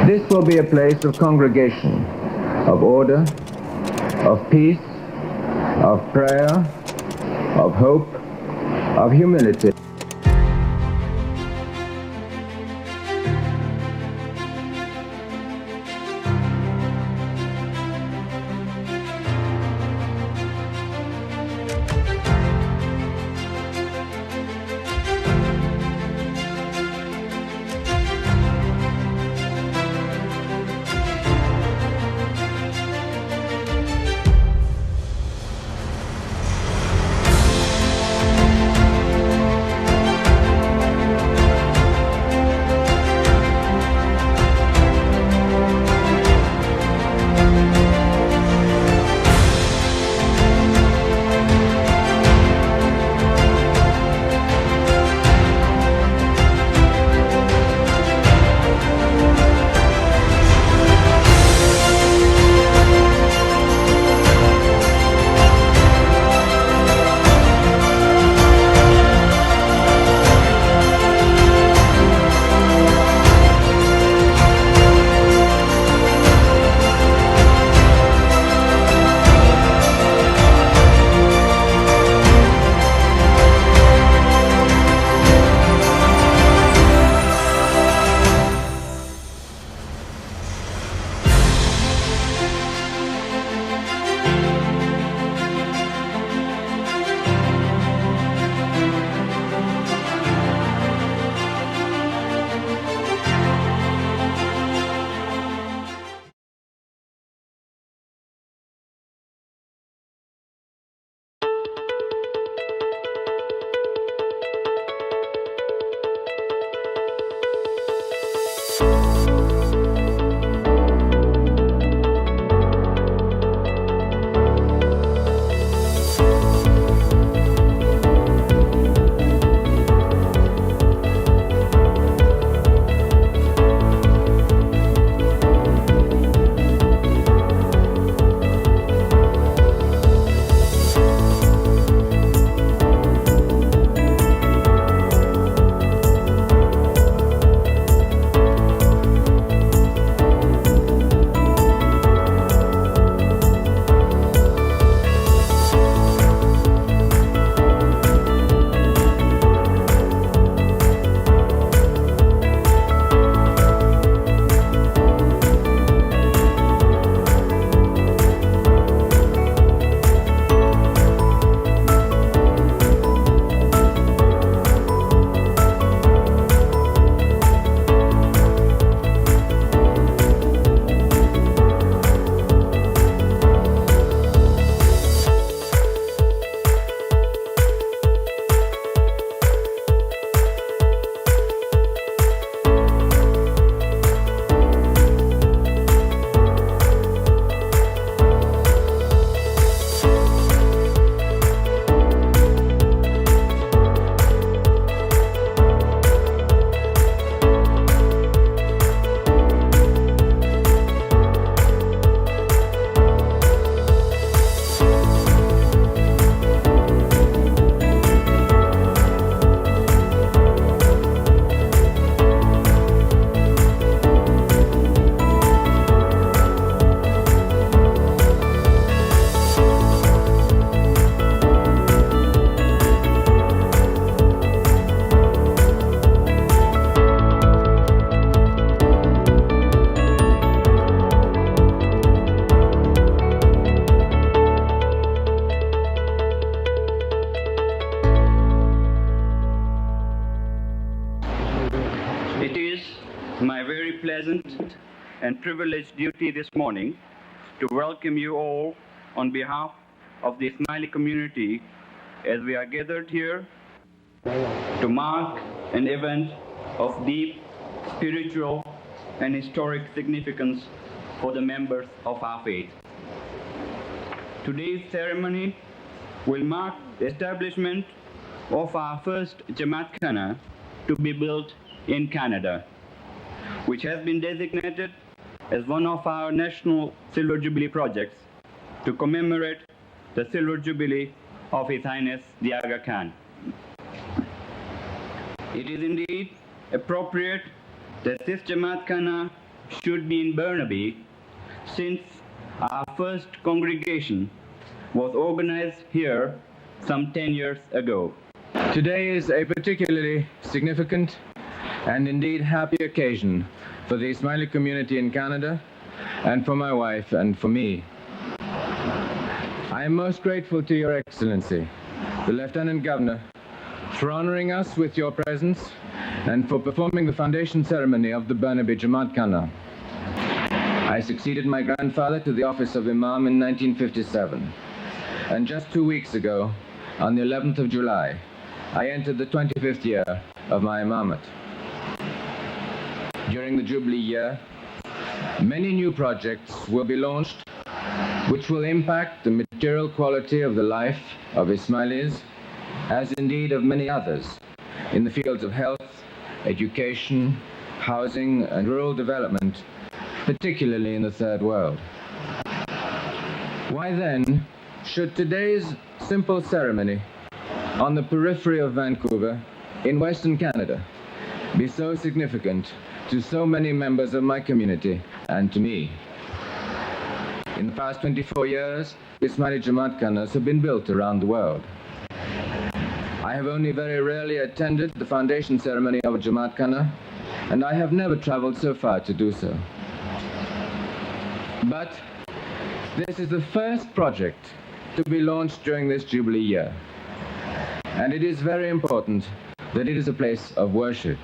This will be a place of congregation, of order, of peace, of prayer, of hope, of humility. pleasant and privileged duty this morning to welcome you all on behalf of the Ismaili community as we are gathered here to mark an event of deep spiritual and historic significance for the members of our faith. Today's ceremony will mark the establishment of our first Jamaat Khana to be built in Canada, which has been designated as one of our national Silver Jubilee projects to commemorate the Silver Jubilee of His Highness the Aga Khan. It is indeed appropriate that this Jamaat Khana should be in Burnaby, since our first congregation was organized here some 10 years ago. Today is a particularly significant and indeed happy occasion for the Ismaili community in Canada and for my wife and for me. I am most grateful to Your Excellency, the Lieutenant Governor, for honoring us with your presence and for performing the foundation ceremony of the Burnaby Jamaat Khana. I succeeded my grandfather to the office of Imam in 1957, and just 2 weeks ago, on the 11th of July, I entered the 25th year of my imamate. During the Jubilee year, many new projects will be launched which will impact the material quality of the life of Ismailis, as indeed of many others, in the fields of health, education, housing, and rural development, particularly in the Third World. Why then should today's simple ceremony on the periphery of Vancouver in Western Canada be so significant to so many members of my community and to me? In the past 24 years, Ismaili Jamaat Khanas have been built around the world. I have only very rarely attended the foundation ceremony of a Jamaat Khana, and I have never traveled so far to do so. But this is the first project to be launched during this Jubilee year, and it is very important that it is a place of worship.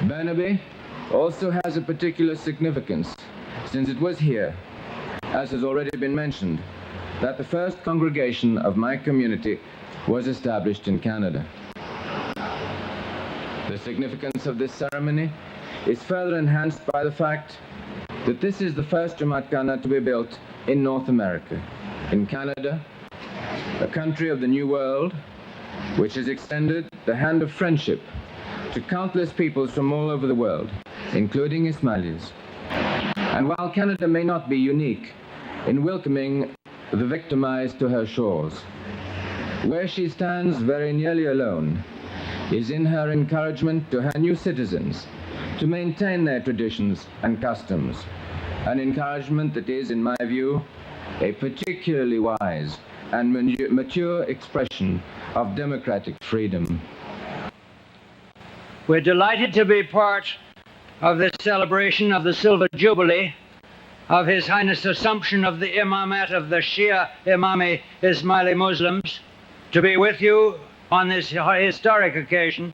Burnaby also has a particular significance, since it was here, as has already been mentioned, that the first congregation of my community was established in Canada. The significance of this ceremony is further enhanced by the fact that this is the first Jamaat Khana to be built in North America, in Canada, a country of the New World, which has extended the hand of friendship to countless peoples from all over the world, including Ismailis. And while Canada may not be unique in welcoming the victimized to her shores, where she stands very nearly alone is in her encouragement to her new citizens to maintain their traditions and customs, an encouragement that is, in my view, a particularly wise and mature expression of democratic freedom. We're delighted to be part of this celebration of the Silver Jubilee of His Highness Assumption of the Imamate of the Shia Imami Ismaili Muslims, to be with you on this historic occasion,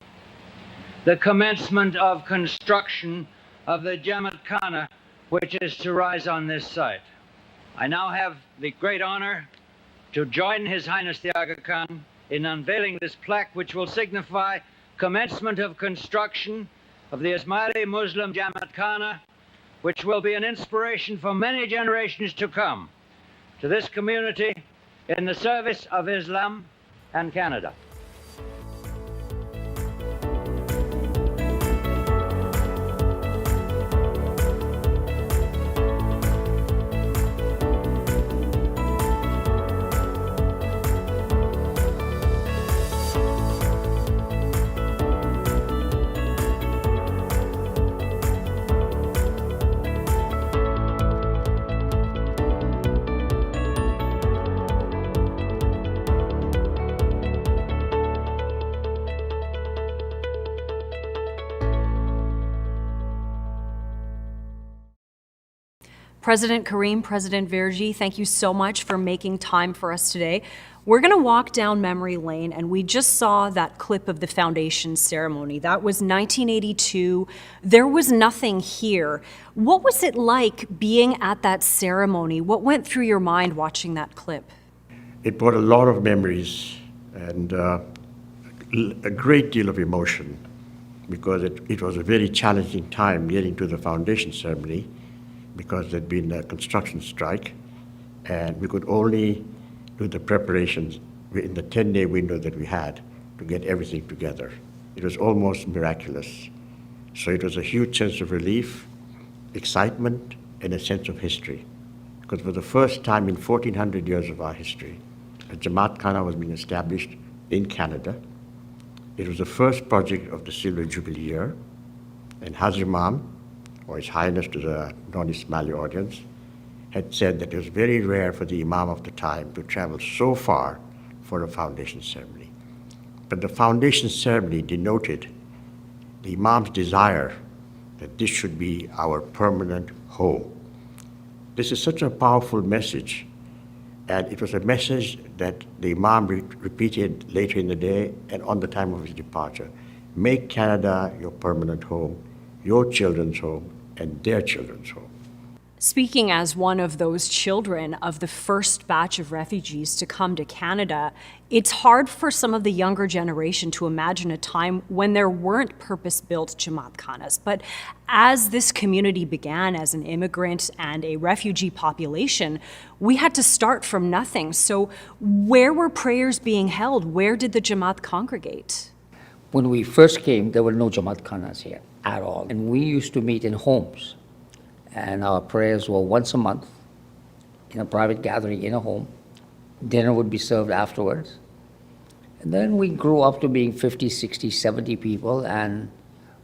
the commencement of construction of the Jamaat Khana, which is to rise on this site. I now have the great honor to join His Highness the Aga Khan in unveiling this plaque, which will signify commencement of construction of the Ismaili Muslim Jamaat Khana, which will be an inspiration for many generations to come to this community in the service of Islam and Canada. President Karim, President Verjee, thank you so much for making time for us today. We're going to walk down memory lane, and we just saw that clip of the foundation ceremony. That was 1982. There was nothing here. What was it like being at that ceremony? What went through your mind watching that clip? It brought a lot of memories and a great deal of emotion, because it was a very challenging time getting to the foundation ceremony, because there'd been a construction strike, and we could only do the preparations in the 10-day window that we had to get everything together. It was almost miraculous. So it was a huge sense of relief, excitement, and a sense of history. Because for the first time in 1400 years of our history, a Jamaat Khana was being established in Canada. It was the first project of the Silver Jubilee year, and Hazrat Imam or His Highness to the non-Ismaili audience, had said that it was very rare for the Imam of the time to travel so far for a foundation ceremony. But the foundation ceremony denoted the Imam's desire that this should be our permanent home. This is such a powerful message, and it was a message that the Imam repeated later in the day and on the time of his departure. Make Canada your permanent home, your children's home, and their children's home. Speaking as one of those children of the first batch of refugees to come to Canada, it's hard for some of the younger generation to imagine a time when there weren't purpose-built Jamaat Khanas. But as this community began as an immigrant and a refugee population, we had to start from nothing. So where were prayers being held? Where did the Jamaat congregate? When we first came, there were no Jamaat Khanas here at all. And we used to meet in homes. And our prayers were once a month in a private gathering in a home. Dinner would be served afterwards. And then we grew up to being 50, 60, 70 people, and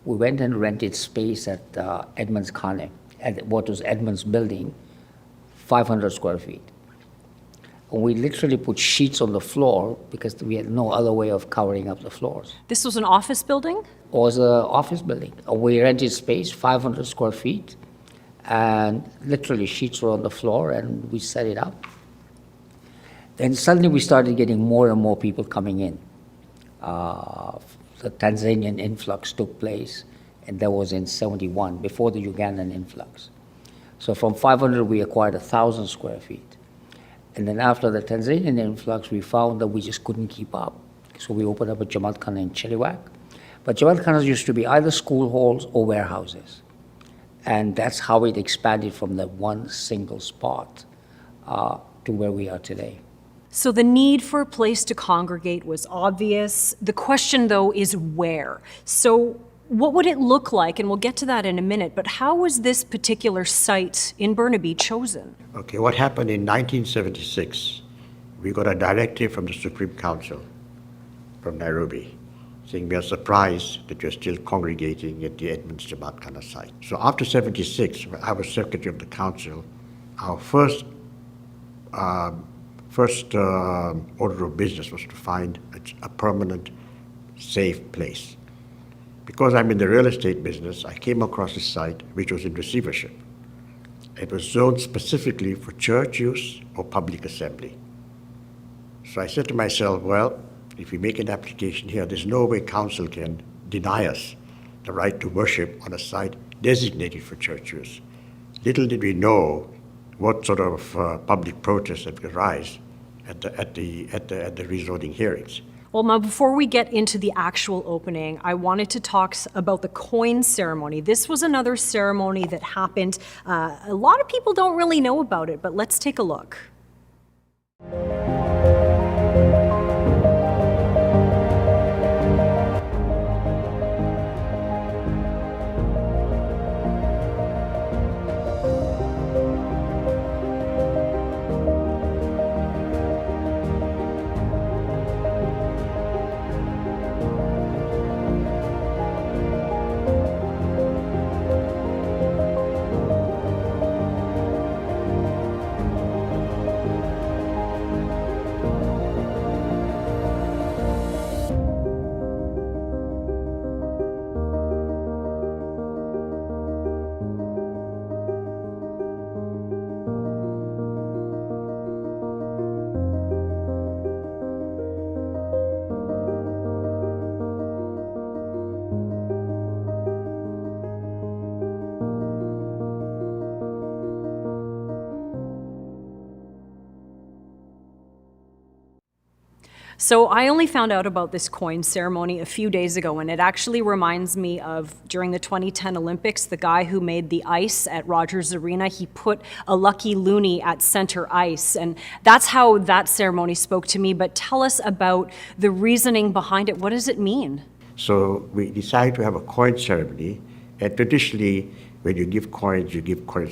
we went and rented space at Edmonds Khane, at what was Edmonds building, 500 square feet. And we literally put sheets on the floor because we had no other way of covering up the floors. This was an office building? It was an office building. We rented space, 500 square feet, and literally sheets were on the floor, and we set it up. Then suddenly we started getting more and more people coming in. The Tanzanian influx took place, and that was in 71, before the Ugandan influx. So from 500, we acquired 1,000 square feet. And then after the Tanzanian influx, we found that we just couldn't keep up. So we opened up a Jamaat Khana in Chilliwack. But Jamaat Khanas used to be either school halls or warehouses. And that's how it expanded from that one single spot to where we are today. So the need for a place to congregate was obvious. The question, though, is where. So what would it look like? And we'll get to that in a minute. But how was this particular site in Burnaby chosen? Okay, what happened in 1976, we got a directive from the Supreme Council from Nairobi saying we are surprised that you're still congregating at the Edmonds Jamaat Khana site. So after 76, I was Secretary of the Council. Our first order of business was to find a permanent, safe place. Because I'm in the real estate business, I came across a site which was in receivership. It was zoned specifically for church use or public assembly. So I said to myself, well, if we make an application here, there's no way council can deny us the right to worship on a site designated for church use. Little did we know what sort of public protests that would arise at the rezoning hearings. Well, now, before we get into the actual opening, I wanted to talk about the coin ceremony. This was another ceremony that happened. A lot of people don't really know about it, but let's take a look. So I only found out about this coin ceremony a few days ago, and it actually reminds me of during the 2010 Olympics, the guy who made the ice at Rogers Arena, he put a lucky loonie at center ice, and that's how that ceremony spoke to me. But tell us about the reasoning behind it. What does it mean? So we decided to have a coin ceremony, and traditionally, when you give coins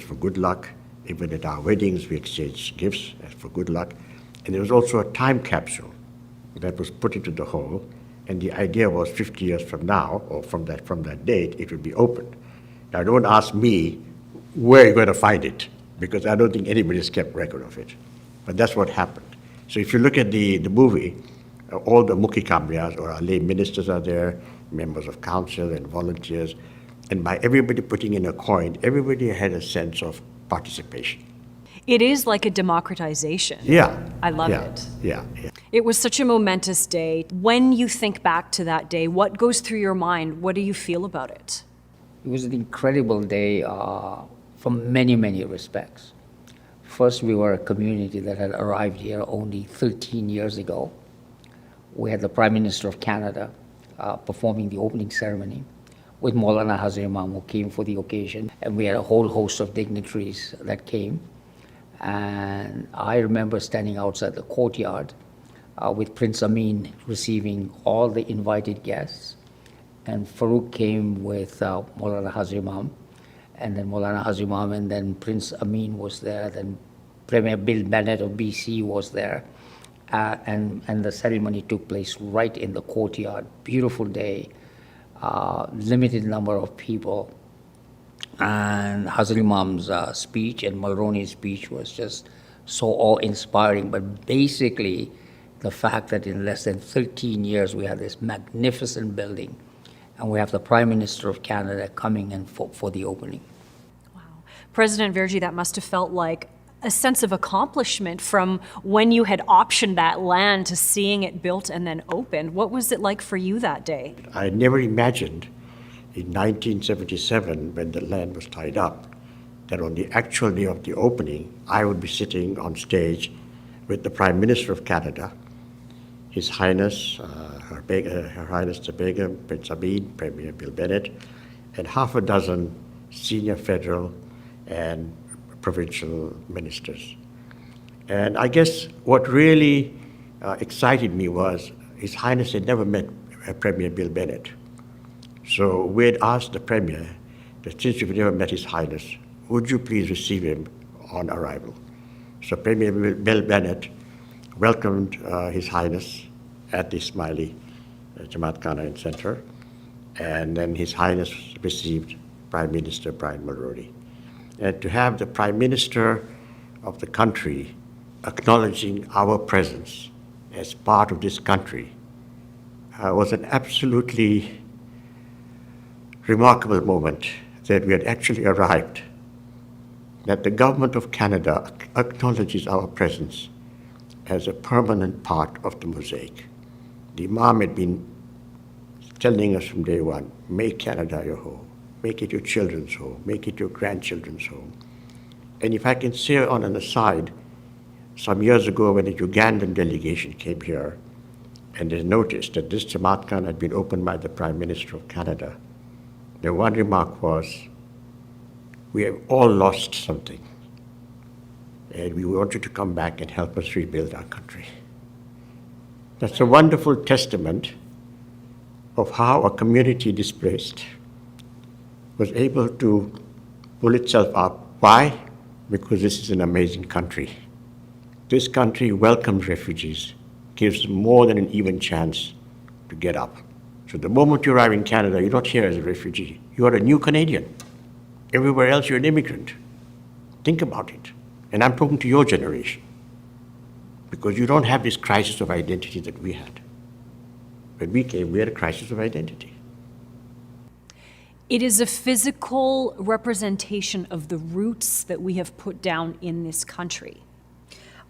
for good luck. Even at our weddings, we exchange gifts for good luck. And there was also a time capsule that was put into the hole, and the idea was 50 years from now, or from that date, it would be opened. Now, don't ask me where you're going to find it, because I don't think anybody's kept record of it. But that's what happened. So if you look at the movie, all the Mukhi Kamrias, or our lay ministers are there, members of council and volunteers, and by everybody putting in a coin, everybody had a sense of participation. It is like a democratization. Yeah. I love it. Yeah. It was such a momentous day. When you think back to that day, what goes through your mind? What do you feel about it? It was an incredible day from many, many respects. First, we were a community that had arrived here only 13 years ago. We had the Prime Minister of Canada performing the opening ceremony with Maulana Hazir Imam, who came for the occasion. And we had a whole host of dignitaries that came. And I remember standing outside the courtyard with Prince Amin receiving all the invited guests. And Farouk came with Maulana Hazir Imam, and then Maulana Hazir Imam, and then Prince Amin was there, then Premier Bill Bennett of BC was there. And the ceremony took place right in the courtyard. Beautiful day, limited number of people. And Hazir Imam's speech and Mulroney's speech was just so awe-inspiring. But basically, the fact that in less than 13 years we had this magnificent building, and we have the Prime Minister of Canada coming in for the opening. Wow. President Verjee, that must have felt like a sense of accomplishment from when you had optioned that land to seeing it built and then opened. What was it like for you that day? I never imagined in 1977, when the land was tied up, that on the actual day of the opening, I would be sitting on stage with the Prime Minister of Canada, His Highness, Her Highness the Begum, Prince Amin, Premier Bill Bennett, and half a dozen senior federal and provincial ministers. And I guess what really excited me was His Highness had never met Premier Bill Bennett. So we had asked the Premier that since you've never met His Highness, would you please receive him on arrival? So Premier Bill Bennett welcomed His Highness at the Ismaili Centre, and then His Highness received Prime Minister Brian Mulroney. And to have the Prime Minister of the country acknowledging our presence as part of this country was an absolutely remarkable moment, that we had actually arrived, that the government of Canada acknowledges our presence as a permanent part of the mosaic. The Imam had been telling us from day one, make Canada your home, make it your children's home, make it your grandchildren's home. And if I can say on an aside, some years ago when a Ugandan delegation came here and they noticed that this Jamaat Khan had been opened by the Prime Minister of Canada, their one remark was, we have all lost something, and we want you to come back and help us rebuild our country. That's a wonderful testament of how a community displaced was able to pull itself up. Why? Because this is an amazing country. This country welcomes refugees, gives them more than an even chance to get up. So the moment you arrive in Canada, you're not here as a refugee. You are a new Canadian. Everywhere else, you're an immigrant. Think about it. And I'm talking to your generation, because you don't have this crisis of identity that we had. When we came, we had a crisis of identity. It is a physical representation of the roots that we have put down in this country.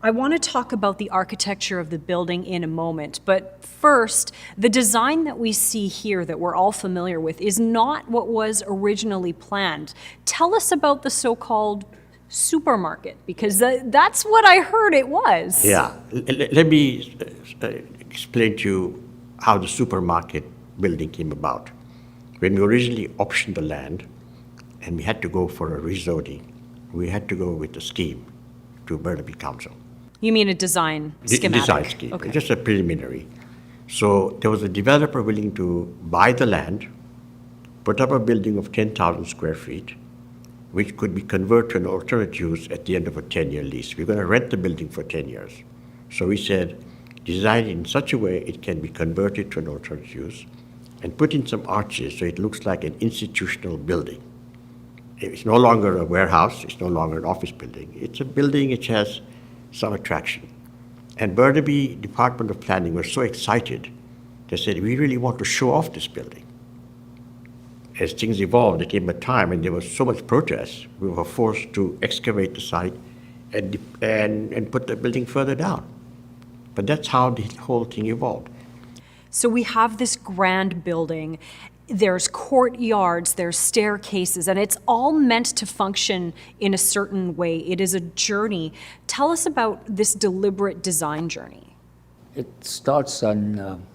I want to talk about the architecture of the building in a moment, but first, the design that we see here that we're all familiar with is not what was originally planned. Tell us about the so-called supermarket, because that's what I heard it was. Yeah, let me explain to you how the supermarket building came about. When we originally optioned the land and we had to go for a rezoning, we had to go with a scheme to Burnaby Council. You mean a design schematic? Design scheme, okay. Just a preliminary. So there was a developer willing to buy the land, put up a building of 10,000 square feet, which could be converted to an alternate use at the end of a 10-year lease. We're going to rent the building for 10 years. So we said, design it in such a way it can be converted to an alternate use, and put in some arches so it looks like an institutional building. It's no longer a warehouse, it's no longer an office building. It's a building which has some attraction. And Burnaby Department of Planning was so excited, they said, we really want to show off this building. As things evolved, there came a time and there was so much protest, we were forced to excavate the site and put the building further down. But that's how the whole thing evolved. So we have this grand building. There's courtyards, there's staircases, and it's all meant to function in a certain way. It is a journey. Tell us about this deliberate design journey. It starts on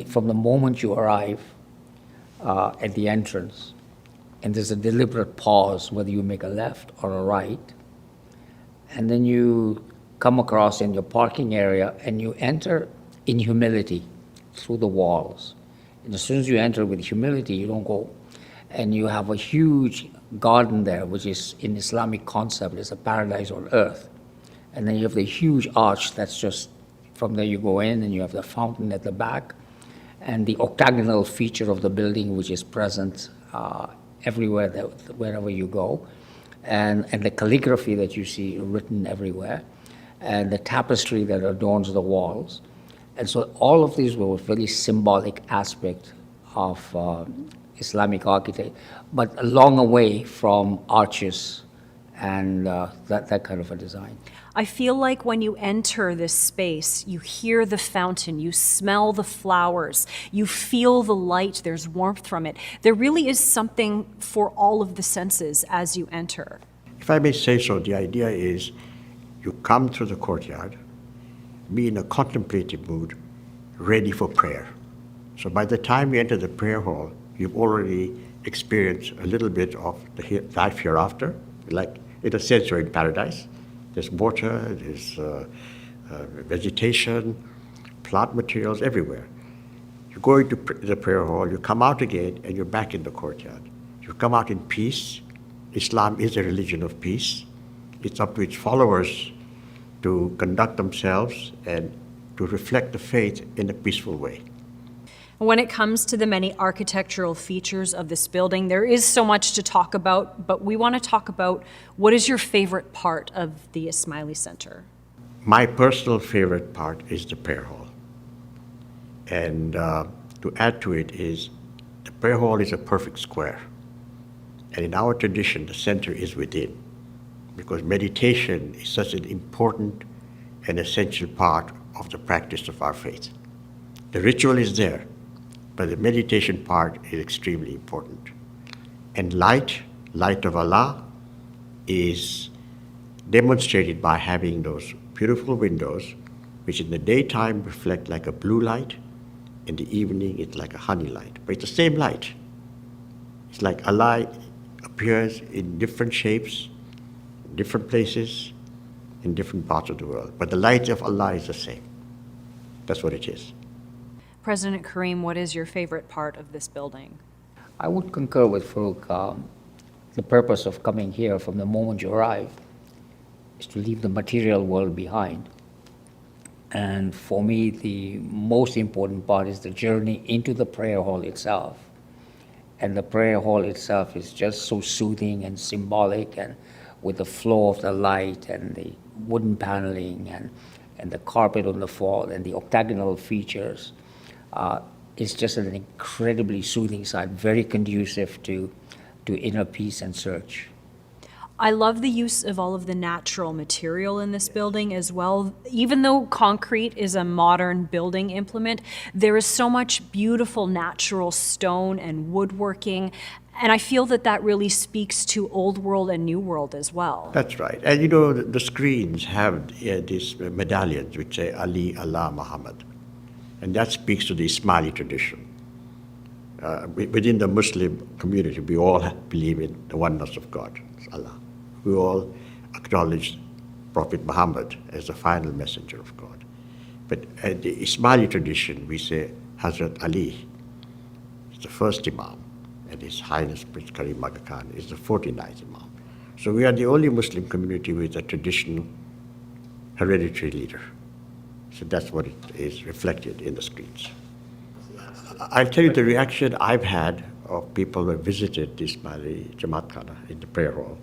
from the moment you arrive at the entrance, and there's a deliberate pause whether you make a left or a right, and then you come across in your parking area and you enter in humility through the walls. And as soon as you enter with humility, you don't go. And you have a huge garden there, which is in Islamic concept, it's a paradise on earth. And then you have the huge arch that's just, from there you go in, and you have the fountain at the back, and the octagonal feature of the building, which is present everywhere, wherever you go, and the calligraphy that you see written everywhere, and the tapestry that adorns the walls. And so all of these were a very symbolic aspect of Islamic architecture, but a long way from arches and that kind of a design. I feel like when you enter this space, you hear the fountain, you smell the flowers, you feel the light, there's warmth from it. There really is something for all of the senses as you enter. If I may say so, the idea is you come through the courtyard, be in a contemplative mood, ready for prayer. So by the time you enter the prayer hall, you've already experienced a little bit of the life hereafter. Like in a sense, you're in paradise. There's water, there's vegetation, plant materials everywhere. You go into the prayer hall, you come out again, and you're back in the courtyard. You come out in peace. Islam is a religion of peace. It's up to its followers to conduct themselves and to reflect the faith in a peaceful way. When it comes to the many architectural features of this building, there is so much to talk about, but we want to talk about what is your favorite part of the Ismaili Centre? My personal favorite part is the prayer hall. And to add to it is the prayer hall is a perfect square. And in our tradition, the center is within, because meditation is such an important and essential part of the practice of our faith. The ritual is there, but the meditation part is extremely important. And light of Allah, is demonstrated by having those beautiful windows, which in the daytime reflect like a blue light, in the evening it's like a honey light, but it's the same light. It's like Allah appears in different shapes, different places, in different parts of the world, but the light of Allah is the same. That's what it is. President Karim, what is your favorite part of this building? I would concur with Farouk. The purpose of coming here from the moment you arrive is to leave the material world behind. And for me, the most important part is the journey into the prayer hall itself. And the prayer hall itself is just so soothing and symbolic, and with the flow of the light and the wooden paneling and the carpet on the floor and the octagonal features. It's just an incredibly soothing site, very conducive to inner peace and search. I love the use of all of the natural material in this building as well. Even though concrete is a modern building implement, there is so much beautiful natural stone and woodworking, and I feel that that really speaks to Old World and New World as well. That's right. And you know, the screens have these medallions which say Ali, Allah, Muhammad. And that speaks to the Ismaili tradition. Within the Muslim community, we all believe in the oneness of God, Allah. We all acknowledge Prophet Muhammad as the final messenger of God. But in the Ismaili tradition, we say Hazrat Ali is the first Imam, and His Highness Prince Karim Khan is the 49th Imam. So we are the only Muslim community with a traditional hereditary leader. So that's what it is reflected in the screens. I'll tell you the reaction I've had of people who have visited the Ismaili Jamaat Khana in the prayer hall,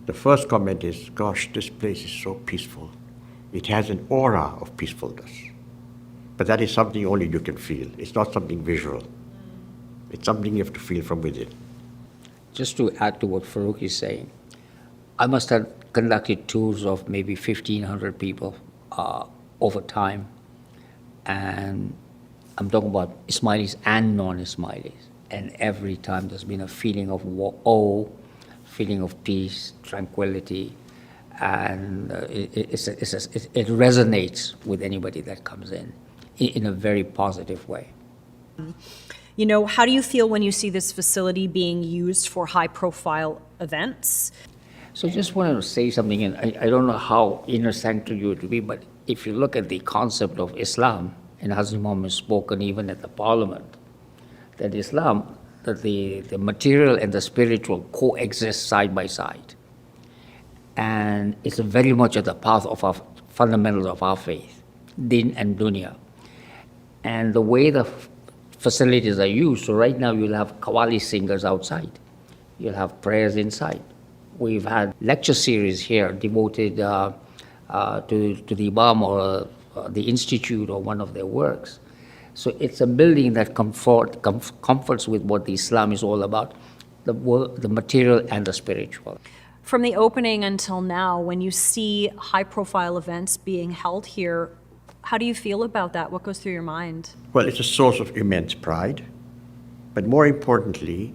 the first comment is, gosh, this place is so peaceful. It has an aura of peacefulness. But that is something only you can feel. It's not something visual. It's something you have to feel from within. Just to add to what Farouk is saying, I must have conducted tours of maybe 1,500 people over time. And I'm talking about Ismailis and non-Ismailis. And every time there's been a feeling of awe, feeling of peace, tranquility, and it resonates with anybody that comes in a very positive way. You know, how do you feel when you see this facility being used for high-profile events? So just wanted to say something, and I don't know how inner sanctuary you would be, but if you look at the concept of Islam, and Hazrat Muhammad has spoken even at the parliament, that Islam, that the material and the spiritual coexist side by side. And it's very much at the path of our fundamentals of our faith, din and dunya. And the way the facilities are used, so right now you'll have Qawwali singers outside. You'll have prayers inside. We've had lecture series here devoted to the Imam or the Institute or one of their works. So it's a building that comforts with what the Islam is all about, the material and the spiritual. From the opening until now, when you see high-profile events being held here, how do you feel about that? What goes through your mind? Well, it's a source of immense pride. But more importantly,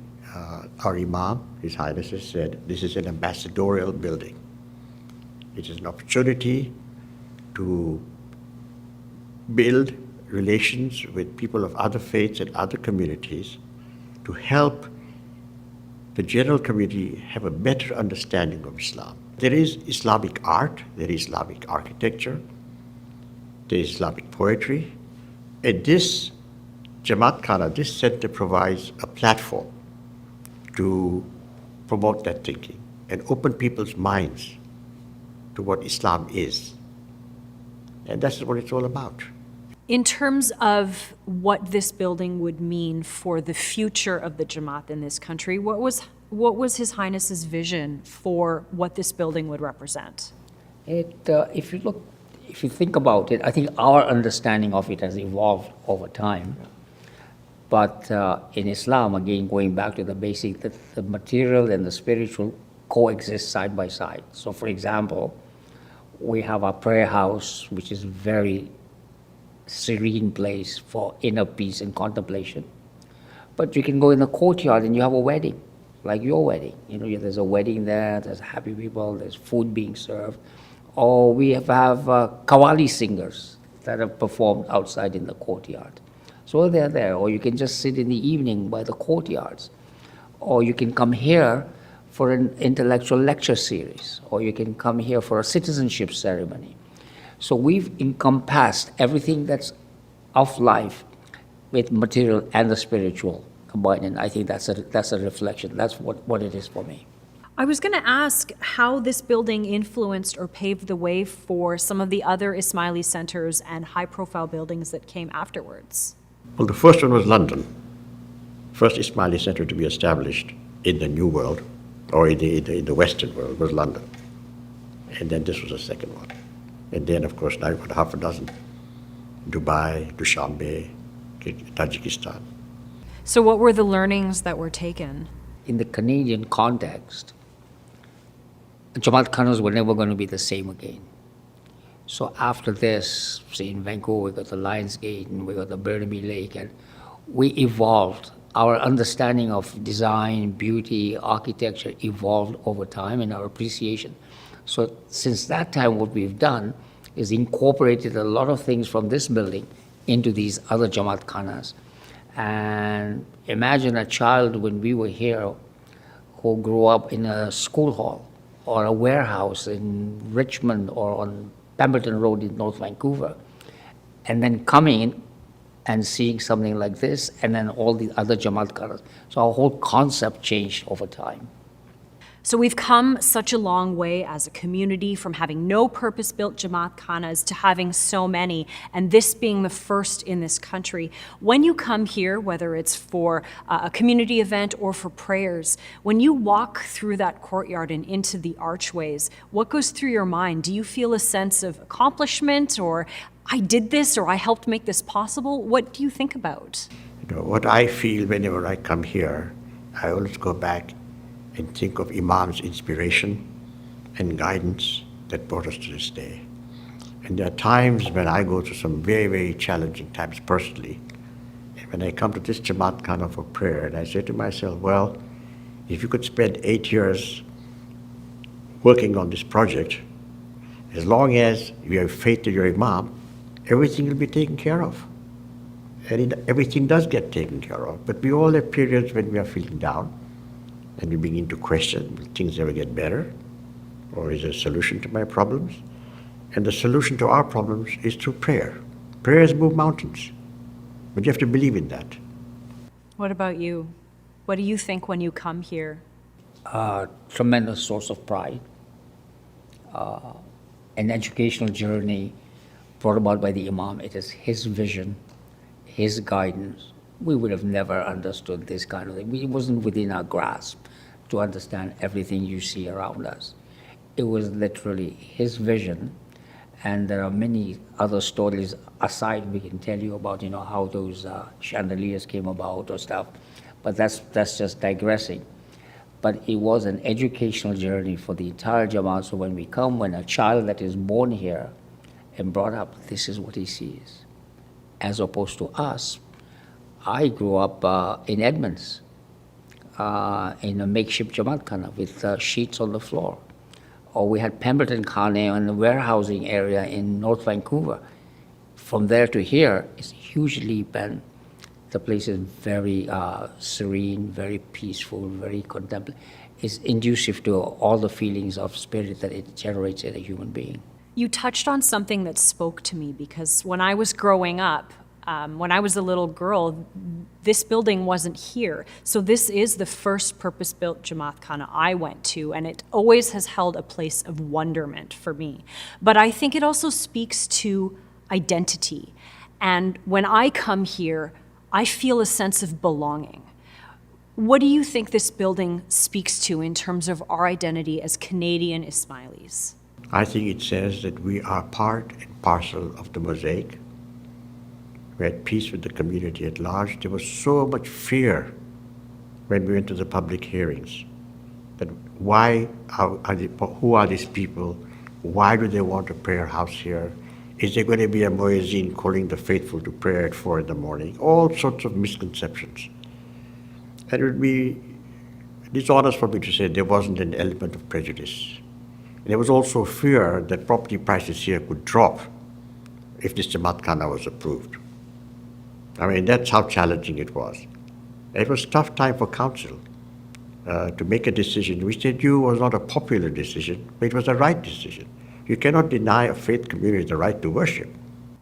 our Imam, His Highness, has said, this is an ambassadorial building. It is an opportunity to build relations with people of other faiths and other communities to help the general community have a better understanding of Islam. There is Islamic art, there is Islamic architecture, there is Islamic poetry, and this Jamaat Khana, this center provides a platform to promote that thinking and open people's minds to what Islam is. And that's what it's all about. In terms of what this building would mean for the future of the Jamaat in this country, what was His Highness's vision for what this building would represent? If you think about it, I think our understanding of it has evolved over time. But in Islam, again, going back to the basic, the material and the spiritual coexist side by side. So for example, we have our prayer house, which is very serene place for inner peace and contemplation. But you can go in the courtyard and you have a wedding, like your wedding. You know, there's a wedding there, there's happy people, there's food being served. Or we have Qawwali singers that have performed outside in the courtyard. So they're there. Or you can just sit in the evening by the courtyards. Or you can come here for an intellectual lecture series. Or you can come here for a citizenship ceremony. So we've encompassed everything that's of life with material and the spiritual combined, and I think that's a reflection. That's what it is for me. I was going to ask how this building influenced or paved the way for some of the other Ismaili centers and high-profile buildings that came afterwards. Well, the first one was London. First Ismaili Centre to be established in the New World, or in the Western world, was London. And then this was the second one. And then, of course, now you've got half a dozen. Dubai, Dushanbe, Tajikistan. So what were the learnings that were taken? In the Canadian context, Jamaat Khanas were never going to be the same again. So after this, say in Vancouver, we got the Lions Gate and we got the Burnaby Lake, and we evolved. Our understanding of design, beauty, architecture evolved over time, and our appreciation. So since that time, what we've done is incorporated a lot of things from this building into these other Jamaat Khanas. And imagine a child when we were here who grew up in a school hall or a warehouse in Richmond or on Pemberton Road in North Vancouver, and then coming in and seeing something like this, and then all the other Jamaat Khanas. So our whole concept changed over time. So we've come such a long way as a community from having no purpose-built Jamaat Khanas to having so many, and this being the first in this country. When you come here, whether it's for a community event or for prayers, when you walk through that courtyard and into the archways, what goes through your mind? Do you feel a sense of accomplishment, or I did this, or I helped make this possible? What do you think about? You know, what I feel whenever I come here, I always go back and think of Imam's inspiration and guidance that brought us to this day. And there are times when I go through some very, very challenging times personally. And when I come to this Jamaat Khana for prayer, and I say to myself, well, if you could spend 8 years working on this project, as long as you have faith to your Imam, everything will be taken care of. And everything does get taken care of. But we all have periods when we are feeling down, and we begin to question, will things ever get better? Or is there a solution to my problems? And the solution to our problems is through prayer. Prayers move mountains, but you have to believe in that. What about you? What do you think when you come here? Tremendous source of pride. An educational journey brought about by the Imam. It is his vision, his guidance. We would have never understood this kind of thing. It wasn't within our grasp to understand everything you see around us. It was literally his vision, and there are many other stories aside we can tell you about, how those chandeliers came about or stuff, but that's just digressing. But it was an educational journey for the entire Jamaat. So when we come, when a child that is born here and brought up, this is what he sees. As opposed to us, I grew up in Edmonds, in a makeshift Jamaat Khana with sheets on the floor. Or we had Pemberton Khane in the warehousing area in North Vancouver. From there to here, it's a huge leap, and the place is very serene, very peaceful, very contemplative. It's inducive to all the feelings of spirit that it generates in a human being. You touched on something that spoke to me, because when I was growing up, when I was a little girl, this building wasn't here. So this is the first purpose-built Jamaat Khana I went to, and it always has held a place of wonderment for me. But I think it also speaks to identity. And when I come here, I feel a sense of belonging. What do you think this building speaks to in terms of our identity as Canadian Ismailis? I think it says that we are part and parcel of the mosaic. We're at peace with the community at large. There was so much fear when we went to the public hearings. That who are these people? Why do they want a prayer house here? Is there going to be a muezzin calling the faithful to prayer at 4 a.m? All sorts of misconceptions. And it would be dishonest for me to say there wasn't an element of prejudice. And there was also fear that property prices here could drop if this Jamaat Khana was approved. I mean, that's how challenging it was. It was a tough time for council to make a decision which they knew was not a popular decision, but it was the right decision. You cannot deny a faith community the right to worship.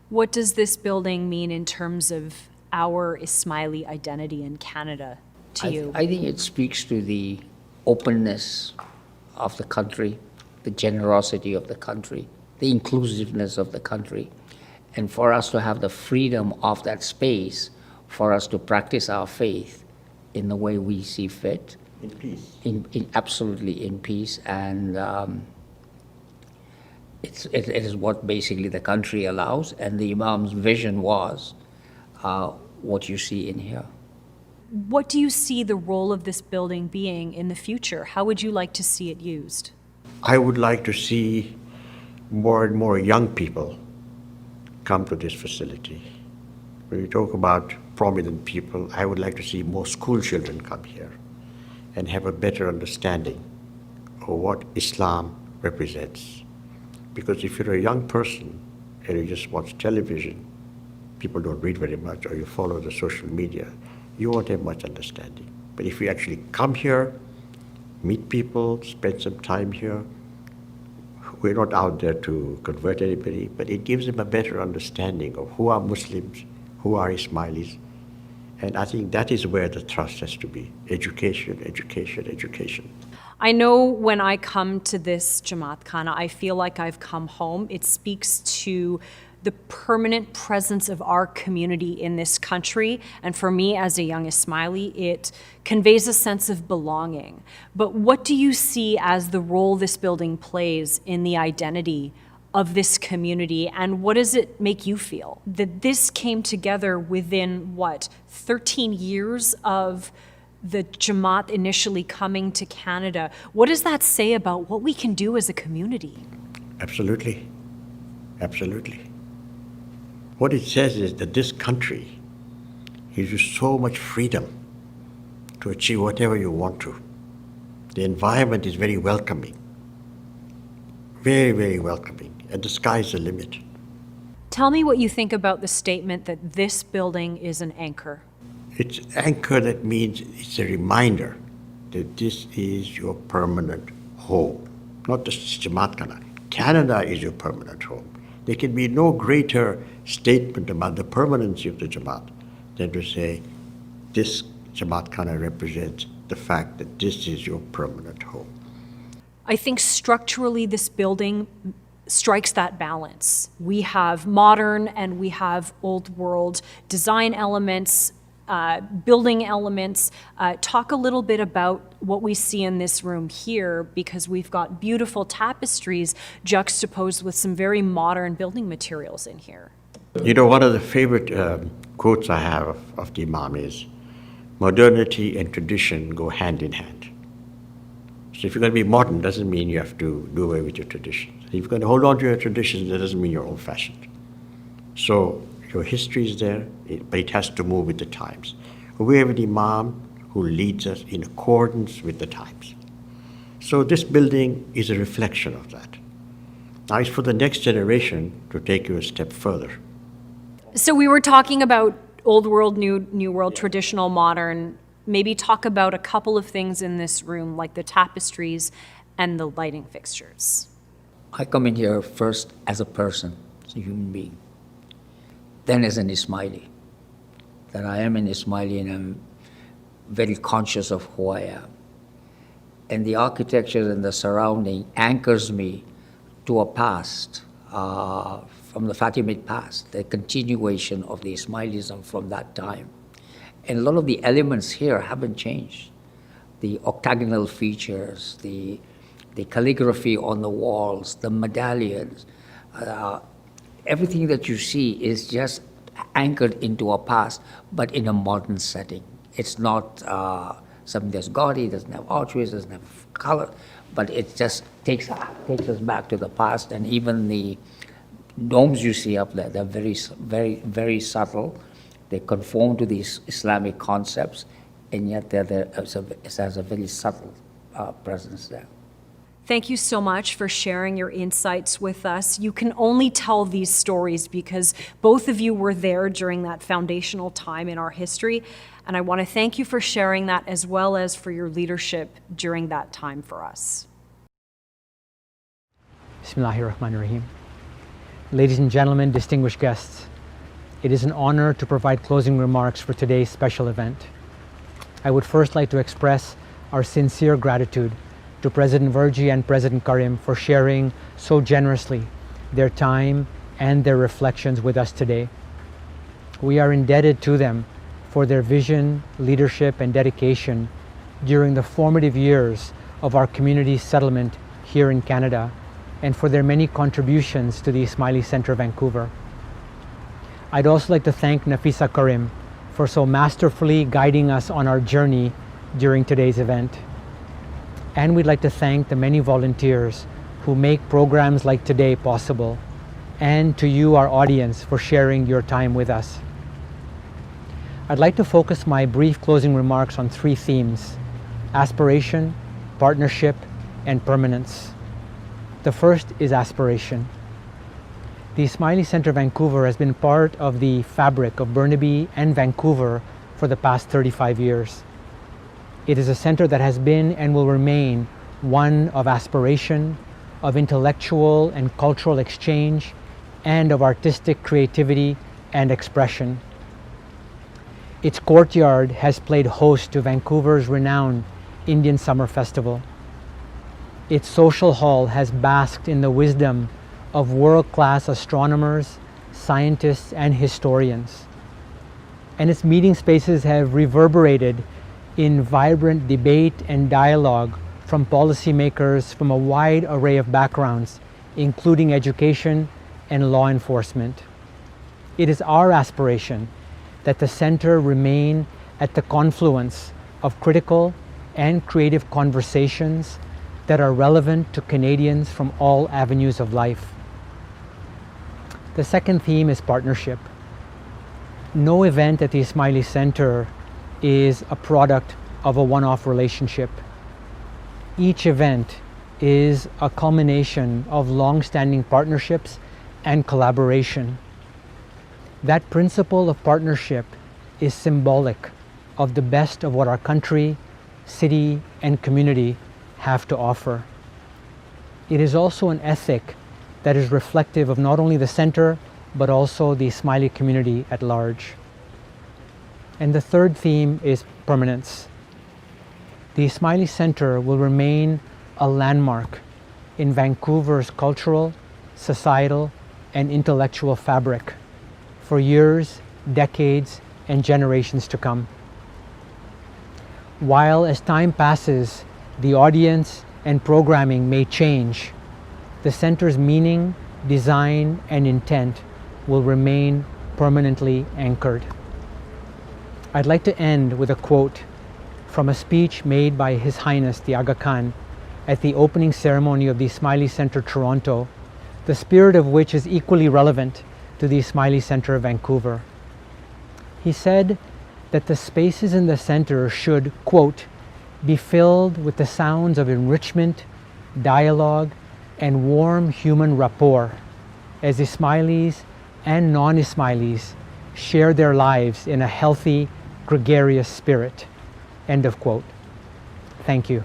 What does this building mean in terms of our Ismaili identity in Canada to you? I think it speaks to the openness of the country, the generosity of the country, the inclusiveness of the country. And for us to have the freedom of that space, for us to practice our faith in the way we see fit. In peace. Absolutely in peace. And it is what basically the country allows. And the Imam's vision was what you see in here. What do you see the role of this building being in the future? How would you like to see it used? I would like to see more and more young people come to this facility. When we talk about prominent people, I would like to see more school children come here and have a better understanding of what Islam represents. Because if you're a young person and you just watch television, people don't read very much, or you follow the social media, you won't have much understanding. But if you actually come here, meet people, spend some time here, we're not out there to convert anybody, but it gives them a better understanding of who are Muslims, who are Ismailis. And I think that is where the thrust has to be. Education, education, education. I know when I come to this Jamaat Khana, I feel like I've come home. It speaks to the permanent presence of our community in this country. And for me, as a young Ismaili, it conveys a sense of belonging. But what do you see as the role this building plays in the identity of this community? And what does it make you feel? That this came together within, 13 years of the Jamaat initially coming to Canada. What does that say about what we can do as a community? Absolutely. Absolutely. What it says is that this country gives you so much freedom to achieve whatever you want to. The environment is very welcoming. Very, very welcoming. And the sky is the limit. Tell me what you think about the statement that this building is an anchor. It's anchor, that means it's a reminder that this is your permanent home. Not just Jamaat Khana. Canada is your permanent home. There can be no greater statement about the permanency of the Jamaat than to say this Jamaat Khana represents the fact that this is your permanent home. I think structurally this building strikes that balance. We have modern and we have old world design elements, building elements. Talk a little bit about what we see in this room here, because we've got beautiful tapestries juxtaposed with some very modern building materials in here. You know, one of the favorite quotes I have of the Imam is, modernity and tradition go hand in hand. So if you're going to be modern, doesn't mean you have to do away with your traditions. If you're going to hold on to your traditions, that doesn't mean you're old-fashioned. So your history is there, but it has to move with the times. We have an Imam who leads us in accordance with the times. So this building is a reflection of that. Now it's for the next generation to take you a step further. So we were talking about old world, new world, traditional, modern. Maybe talk about a couple of things in this room, like the tapestries and the lighting fixtures. I come in here first as a person, as a human being, then as an Ismaili. That I am an Ismaili and I'm very conscious of who I am. And the architecture and the surrounding anchors me to a past, from the Fatimid past, the continuation of the Ismailism from that time. And a lot of the elements here haven't changed. The octagonal features, the calligraphy on the walls, the medallions, everything that you see is just anchored into a past, but in a modern setting. It's not something that's gaudy, doesn't have archways, doesn't have color, but it just takes us back to the past. And even the domes you see up there, they're very, very, very subtle. They conform to these Islamic concepts, and yet it has a very subtle presence there. Thank you so much for sharing your insights with us. You can only tell these stories because both of you were there during that foundational time in our history, and I want to thank you for sharing that as well as for your leadership during that time for us. Bismillahirrahmanirrahim. Ladies and gentlemen, distinguished guests, it is an honor to provide closing remarks for today's special event. I would first like to express our sincere gratitude to President Verjee and President Karim for sharing so generously their time and their reflections with us today. We are indebted to them for their vision, leadership, and dedication during the formative years of our community's settlement here in Canada, and for their many contributions to the Ismaili Centre Vancouver. I'd also like to thank Nafeesa Karim for so masterfully guiding us on our journey during today's event. And we'd like to thank the many volunteers who make programs like today possible, and to you, our audience, for sharing your time with us. I'd like to focus my brief closing remarks on three themes: aspiration, partnership, and permanence. The first is aspiration. The Ismaili Centre Vancouver has been part of the fabric of Burnaby and Vancouver for the past 35 years. It is a center that has been and will remain one of aspiration, of intellectual and cultural exchange, and of artistic creativity and expression. Its courtyard has played host to Vancouver's renowned Indian Summer Festival, its social hall has basked in the wisdom of world-class astronomers, scientists, and historians. And its meeting spaces have reverberated in vibrant debate and dialogue from policymakers from a wide array of backgrounds, including education and law enforcement. It is our aspiration that the Centre remain at the confluence of critical and creative conversations that are relevant to Canadians from all avenues of life. The second theme is partnership. No event at the Ismaili Centre is a product of a one-off relationship. Each event is a culmination of long-standing partnerships and collaboration. That principle of partnership is symbolic of the best of what our country, city, and community have to offer. It is also an ethic that is reflective of not only the Centre, but also the Ismaili community at large. And the third theme is permanence. The Ismaili Centre will remain a landmark in Vancouver's cultural, societal, and intellectual fabric for years, decades, and generations to come. While as time passes, the audience and programming may change, the Centre's meaning, design, and intent will remain permanently anchored. I'd like to end with a quote from a speech made by His Highness the Aga Khan at the opening ceremony of the Ismaili Centre Toronto, the spirit of which is equally relevant to the Ismaili Centre of Vancouver. He said that the spaces in the Centre should, quote, be filled with the sounds of enrichment, dialogue, and warm human rapport as Ismailis and non-Ismailis share their lives in a healthy, gregarious spirit. End of quote. Thank you.